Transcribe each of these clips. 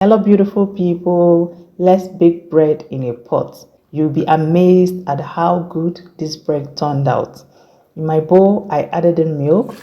Hello beautiful people, let's bake bread in a pot. You'll be amazed at how good this bread turned out. In my bowl, I added in milk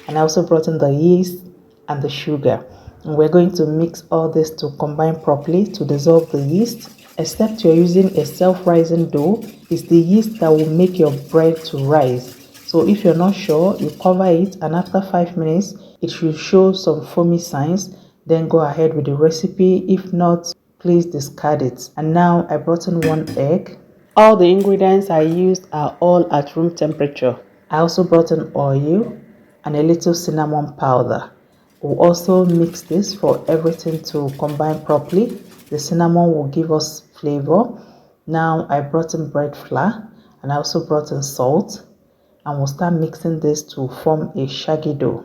and I also brought in the yeast and the sugar. And we're going to mix all this to combine properly to dissolve the yeast. Except you're using a self-rising dough, it's the yeast that will make your bread to rise. So if you're not sure, you cover it and after 5 minutes, it should show some foamy signs. Then go ahead with the recipe. If not, please discard it. And now I brought in 1 egg. All the ingredients I used are all at room temperature. I also brought in oil and a little cinnamon powder. We'll also mix this for everything to combine properly. The cinnamon will give us flavor. Now I brought in bread flour and I also brought in salt, and we'll start mixing this to form a shaggy dough.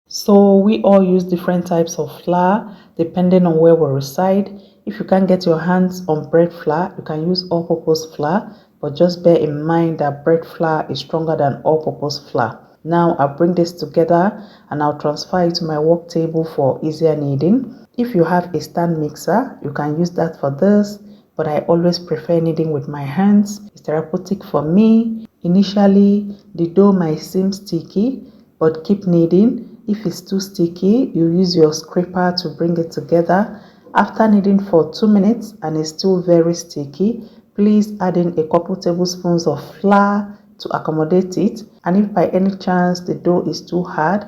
So we all use different types of flour depending on where we reside. If you can't get your hands on bread flour, you can use all-purpose flour, but just bear in mind that bread flour is stronger than all-purpose flour. Now I'll bring this together and I'll transfer it to my work table for easier kneading. If you have a stand mixer, you can use that for this, but I always prefer kneading with my hands. It's therapeutic for me. Initially, the dough might seem sticky, but keep kneading. If it's too sticky, you use your scraper to bring it together. After kneading for 2 minutes and it's still very sticky, please add in a couple tablespoons of flour to accommodate it. And if by any chance the dough is too hard,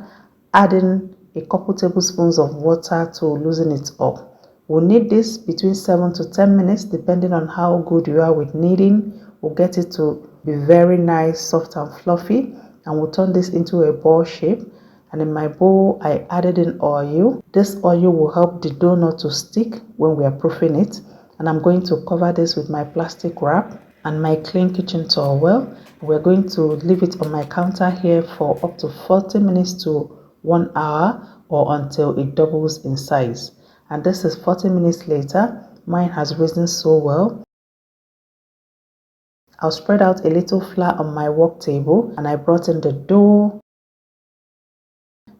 add in a couple tablespoons of water to loosen it up. We'll knead this between 7 to 10 minutes depending on how good you are with kneading. We'll get it to be very nice, soft and fluffy, and we'll turn this into a ball shape. And in my bowl, I added in oil. This oil will help the dough not to stick when we are proofing it. And I'm going to cover this with my plastic wrap and my clean kitchen towel. We're going to leave it on my counter here for up to 40 minutes to 1 hour or until it doubles in size. And this is 40 minutes later. Mine has risen so well. I'll spread out a little flour on my work table and I brought in the dough.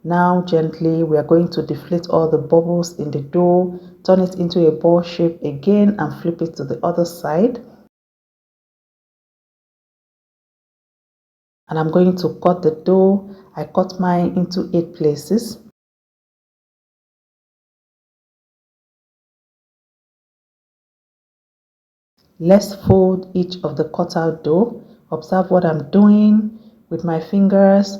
Now gently we are going to deflate all the bubbles in the dough, turn it into a ball shape again and flip it to the other side. And I'm going to cut the dough. I cut mine into 8 places. Let's fold each of the cut out dough. Observe what I'm doing with my fingers.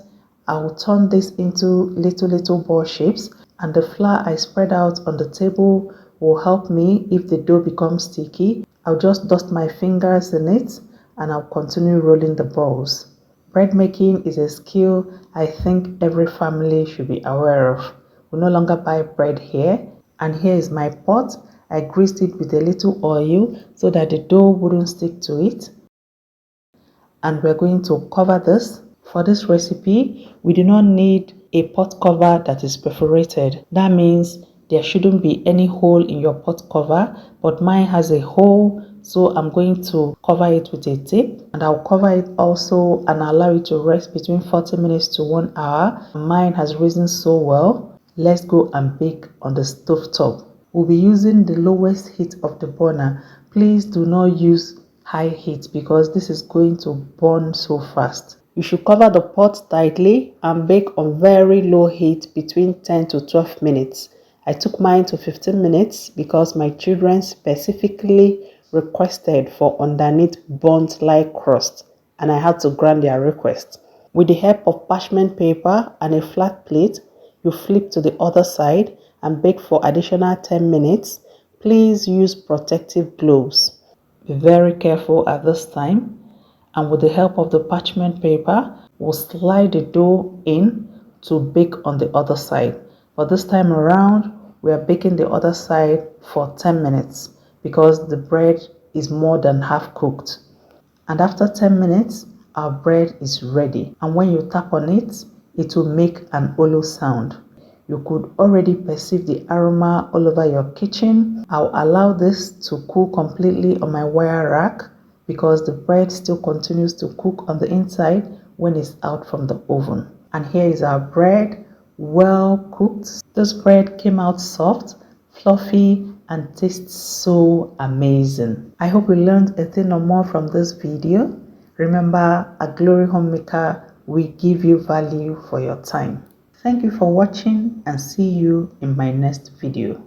I will turn this into little ball shapes, and the flour I spread out on the table will help me if the dough becomes sticky. I'll just dust my fingers in it and I'll continue rolling the balls. Bread making is a skill I think every family should be aware of. We no longer buy bread here, and here is my pot. I greased it with a little oil so that the dough wouldn't stick to it. And we're going to cover this. For this recipe, we do not need a pot cover that is perforated. That means there shouldn't be any hole in your pot cover, but mine has a hole, so I'm going to cover it with a tape, and I'll cover it also and allow it to rest between 40 minutes to 1 hour. Mine has risen so well. Let's go and bake on the stove top. We'll be using the lowest heat of the burner. Please do not use high heat because this is going to burn so fast. You should cover the pot tightly and bake on very low heat between 10 to 12 minutes. I took mine to 15 minutes because my children specifically requested for underneath burnt like crust, and I had to grant their request. With the help of parchment paper and a flat plate, you flip to the other side and bake for additional 10 minutes. Please use protective gloves. Be very careful at this time, and with the help of the parchment paper, we'll slide the dough in to bake on the other side. But this time around, we are baking the other side for 10 minutes because the bread is more than half cooked. And after 10 minutes, our bread is ready. And when you tap on it, it will make an hollow sound. You could already perceive the aroma all over your kitchen. I'll allow this to cool completely on my wire rack because the bread still continues to cook on the inside when it's out from the oven. And here is our bread, well cooked. This bread came out soft, fluffy, and tastes so amazing. I hope you learned a thing or more from this video. Remember, at Glory Homemaker, we give you value for your time. Thank you for watching and see you in my next video.